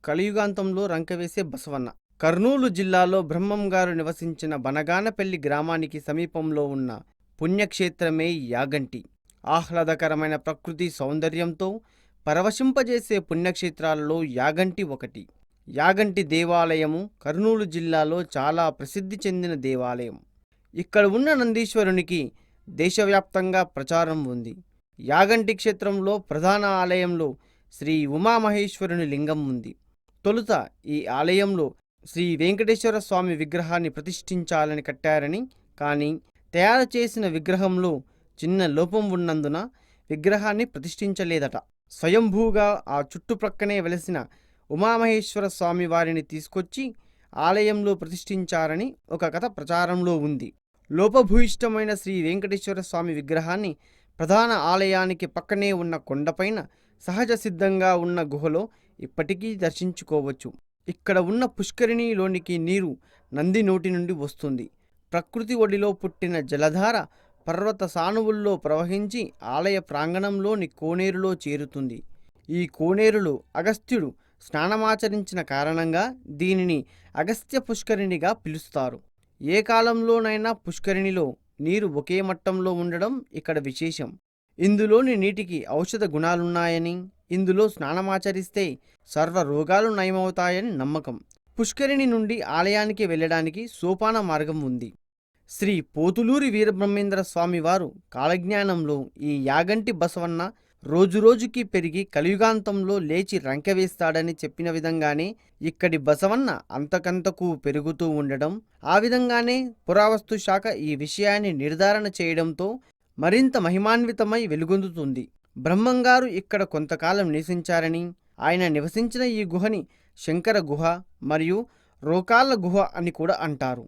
కలియుగాంతంలో రంకెవేసే బసవన్న. కర్నూలు జిల్లాలో బ్రహ్మంగారు నివసించిన బనగానపల్లి గ్రామానికి సమీపంలో ఉన్న పుణ్యక్షేత్రమే యాగంటి. ఆహ్లాదకరమైన ప్రకృతి సౌందర్యంతో పరవశింపజేసే పుణ్యక్షేత్రాలలో యాగంటి ఒకటి. యాగంటి దేవాలయము కర్నూలు జిల్లాలో చాలా ప్రసిద్ధి చెందిన దేవాలయం. ఇక్కడ ఉన్న నందీశ్వరునికి దేశవ్యాప్తంగా ప్రచారం ఉంది. యాగంటి క్షేత్రంలో ప్రధాన ఆలయంలో శ్రీ ఉమామహేశ్వరుని లింగం ఉంది. తొలుత ఈ ఆలయంలో శ్రీ వెంకటేశ్వర స్వామి విగ్రహాన్ని ప్రతిష్ఠించాలని కట్టారని, కానీ తయారు చేసిన విగ్రహంలో చిన్న లోపం ఉన్నందున విగ్రహాన్ని ప్రతిష్ఠించలేదట. స్వయంభూగా ఆ చుట్టుప్రక్కనే వెలసిన ఉమామహేశ్వర స్వామి వారిని తీసుకొచ్చి ఆలయంలో ప్రతిష్ఠించారని ఒక కథ ప్రచారంలో ఉంది. లోపభూయిష్టమైన శ్రీ వెంకటేశ్వర స్వామి విగ్రహాన్ని ప్రధాన ఆలయానికి పక్కనే ఉన్న కొండపైన సహజ సిద్ధంగా ఉన్న గుహలో ఇప్పటికీ దర్శించుకోవచ్చు. ఇక్కడ ఉన్న పుష్కరిణిలోనికి నీరు నంది నోటి నుండి వస్తుంది. ప్రకృతి ఒడిలో పుట్టిన జలధార పర్వత సానువుల్లో ప్రవహించి ఆలయ ప్రాంగణంలోని కోనేరులో చేరుతుంది. ఈ కోనేరులో అగస్త్యుడు స్నానమాచరించిన కారణంగా దీనిని అగస్త్య పుష్కరిణిగా పిలుస్తారు. ఏ కాలంలోనైనా పుష్కరిణిలో నీరు ఒకే మట్టంలో ఉండడం ఇక్కడ విశేషం. ఇందులోని నీటికి ఔషధ గుణాలున్నాయని, ఇందులో స్నానమాచరిస్తే సర్వ రోగాలు నయమవుతాయని నమ్మకం. పుష్కరిణి నుండి ఆలయానికి వెళ్ళడానికి సోపాన మార్గం ఉంది. శ్రీ పోతులూరి వీరబ్రహ్మేంద్ర స్వామివారు కాలజ్ఞానంలో ఈ యాగంటి బసవన్న రోజురోజుకి పెరిగి కలియుగాంతంలో లేచి రంకెవేస్తాడని చెప్పిన విధంగానే ఇక్కడి బసవన్న అంతకంతకు పెరుగుతూ ఉండడం, ఆ విధంగానే పురావస్తు శాఖ ఈ విషయాన్ని నిర్ధారణ చేయడంతో మరింత మహిమాన్వితమై వెలుగొందుతుంది. బ్రహ్మంగారు ఇక్కడ కొంతకాలం నివసించారని, ఆయన నివసించిన ఈ గుహని శంకర గుహ మరియు రోకాళ్ళ గుహ అని కూడా అంటారు.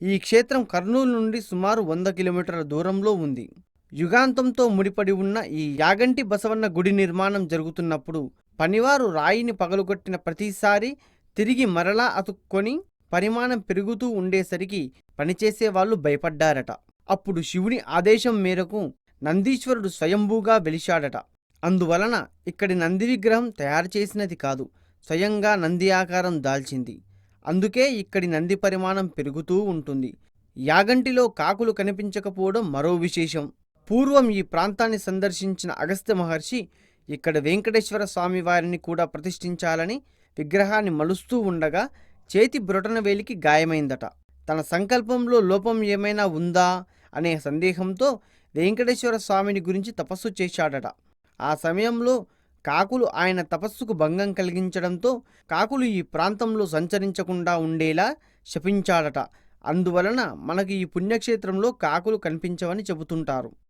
ఈ క్షేత్రం కర్నూలు నుండి సుమారు 100 కిలోమీటర్ల దూరంలో ఉంది. యుగాంతంతో ముడిపడి ఉన్న ఈ యాగంటి బసవన్న గుడి నిర్మాణం జరుగుతున్నప్పుడు పనివారు రాయిని పగలగొట్టిన ప్రతిసారి తిరిగి మరలా అతుక్కొని పరిమాణం పెరుగుతూ ఉండేసరికి పనిచేసే వాళ్ళు భయపడ్డారట. అప్పుడు శివుని ఆదేశం మేరకు నందీశ్వరుడు స్వయంభూగా వెలిశాడట. అందువలన ఇక్కడి నంది విగ్రహం తయారు చేసినది కాదు, స్వయంగా నంది ఆకారం దాల్చింది. అందుకే ఇక్కడి నంది పరిమాణం పెరుగుతూ ఉంటుంది. యాగంటిలో కాకులు కనిపించకపోవడం మరో విశేషం. పూర్వం ఈ ప్రాంతాన్ని సందర్శించిన అగస్త్య మహర్షి ఇక్కడ వెంకటేశ్వర స్వామి వారిని కూడా ప్రతిష్ఠించాలని విగ్రహాన్ని మలుస్తూ ఉండగా చేతి బ్రొటనవేలికి గాయమైందట. తన సంకల్పంలో లోపం ఏమైనా ఉందా అనే సందేహంతో వెంకటేశ్వర స్వామిని గురించి తపస్సు చేశాడట. ఆ సమయంలో కాకులు ఆయన తపస్సుకు భంగం కలిగించడంతో కాకులు ఈ ప్రాంతంలో సంచరించకుండా ఉండేలా శపించాడట. అందువలన మనకి ఈ పుణ్యక్షేత్రంలో కాకులు కనిపించవని చెబుతుంటారు.